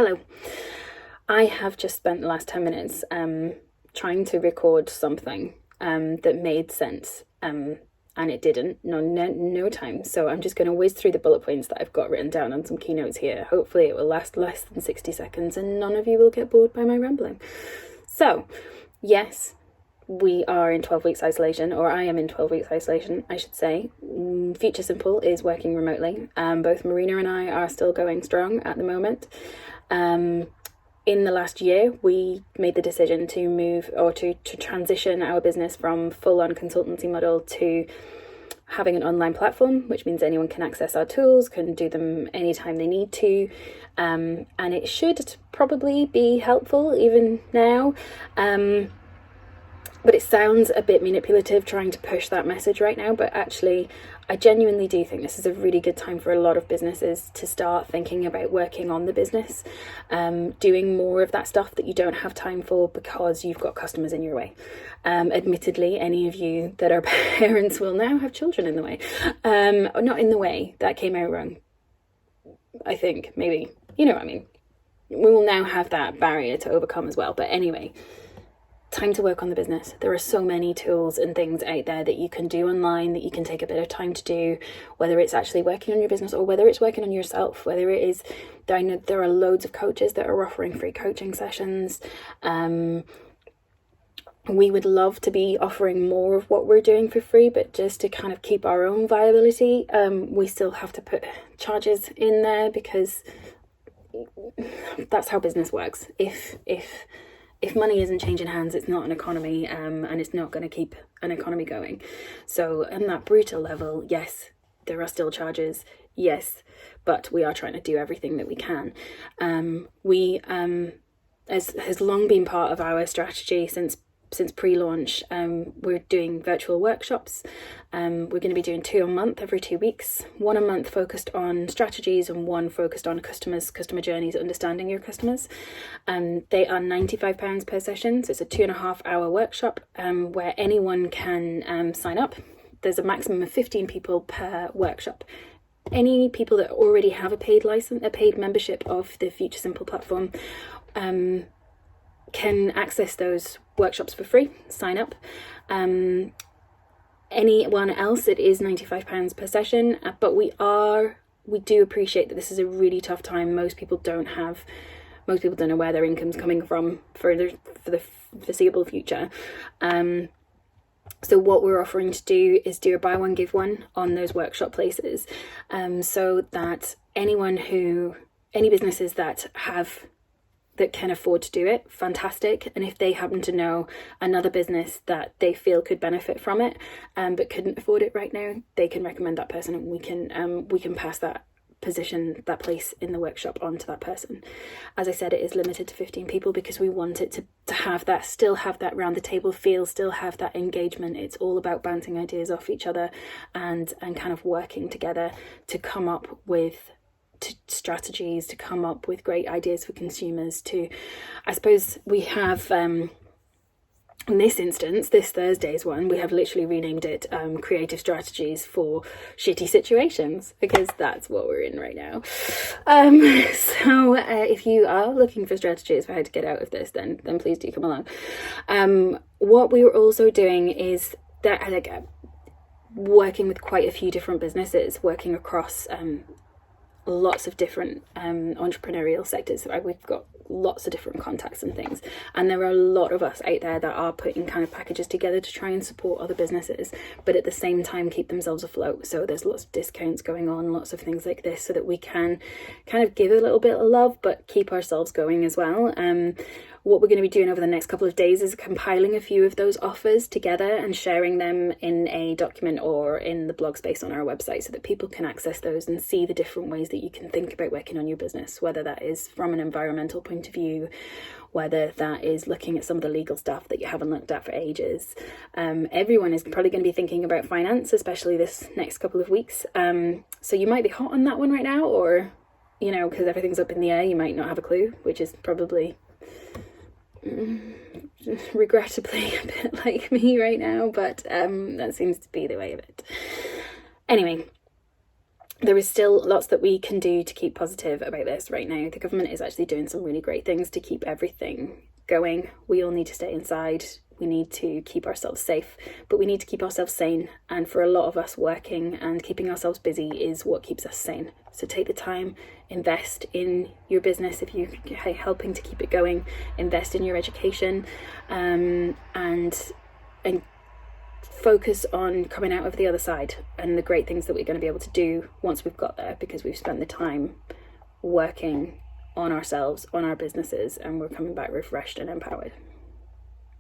Hello. I have just spent the last 10 minutes trying to record something that made sense, and it didn't. No time. So I'm just going to whiz through the bullet points that I've got written down on some keynotes here. Hopefully it will last less than 60 seconds and none of you will get bored by my rambling. So, yes, we are in 12 weeks isolation, or I am in 12 weeks isolation, I should say. Future Simple is working remotely. Both Marina and I are still going strong at the moment. In the last year, we made the decision to move or to transition our business from full-on consultancy model to having an online platform, which means anyone can access our tools, can do them anytime they need to, and it should probably be helpful even now. But it sounds a bit manipulative trying to push that message right now, but actually I genuinely do think this is a really good time for a lot of businesses to start thinking about working on the business, doing more of that stuff that you don't have time for because you've got customers in your way. Admittedly, any of you that are parents will now have children in the way. Not in the way, that came out wrong. I think, maybe, you know what I mean. We will now have that barrier to overcome as well, but anyway. Time to work on the business. There are so many tools and things out there that you can do online that you can take a bit of time to do, whether it's actually working on your business or whether it's working on yourself, whether it is, I know there are loads of coaches that are offering free coaching sessions. We would love to be offering more of what we're doing for free, but just to kind of keep our own viability, we still have to put charges in there because that's how business works. If money isn't changing hands, it's not an economy, and it's not going to keep an economy going. So on that brutal level, yes, there are still charges, yes, but we are trying to do everything that we can. As has long been part of our strategy since pre-launch, we're doing virtual workshops. We're going to be doing 2 a month, every 2 weeks. 1 a month focused on strategies and 1 focused on customer journeys, understanding your customers. They are £95 per session, so it's a 2.5 hour workshop where anyone can sign up. There's a maximum of 15 people per workshop. Any people that already have a paid membership of the Future Simple platform can access those workshops for free, sign up. Anyone else, it is £95 per session, but we do appreciate that this is a really tough time. Most people don't know where their income's coming from for the foreseeable future. So what we're offering to do is do a buy one, give one on those workshop places, so that any businesses that can afford to do it, fantastic. And if they happen to know another business that they feel could benefit from it, but couldn't afford it right now, they can recommend that person, and we can pass that place in the workshop on to that person. As I said, it is limited to 15 people because we want it to have that, still have that round the table feel, still have that engagement. It's all about bouncing ideas off each other and kind of working together to come up with strategies, to come up with great ideas for consumers. I suppose we have, in this instance, this Thursday's one, we have literally renamed it Creative Strategies for Shitty Situations, because that's what we're in right now. So if you are looking for strategies for how to get out of this, then please do come along. What we were also doing is that working with quite a few different businesses, working across lots of different entrepreneurial sectors. We've got lots of different contacts and things, and there are a lot of us out there that are putting kind of packages together to try and support other businesses, but at the same time keep themselves afloat. So there's lots of discounts going on, lots of things like this, so that we can kind of give a little bit of love but keep ourselves going as well. What we're going to be doing over the next couple of days is compiling a few of those offers together and sharing them in a document or in the blog space on our website, so that people can access those and see the different ways that you can think about working on your business, whether that is from an environmental point of view, whether that is looking at some of the legal stuff that you haven't looked at for ages. Everyone is probably going to be thinking about finance, especially this next couple of weeks. So you might be hot on that one right now, or, because everything's up in the air, you might not have a clue, which is probably regrettably a bit like me right now, but that seems to be the way of it. Anyway, there is still lots that we can do to keep positive about this right now. The government is actually doing some really great things to keep everything going. We all need to stay inside. We need to keep ourselves safe, but we need to keep ourselves sane. And for a lot of us, working and keeping ourselves busy is what keeps us sane. So take the time, invest in your business if you're helping to keep it going, invest in your education, and focus on coming out of the other side and the great things that we're going to be able to do once we've got there, because we've spent the time working on ourselves, on our businesses, and we're coming back refreshed and empowered.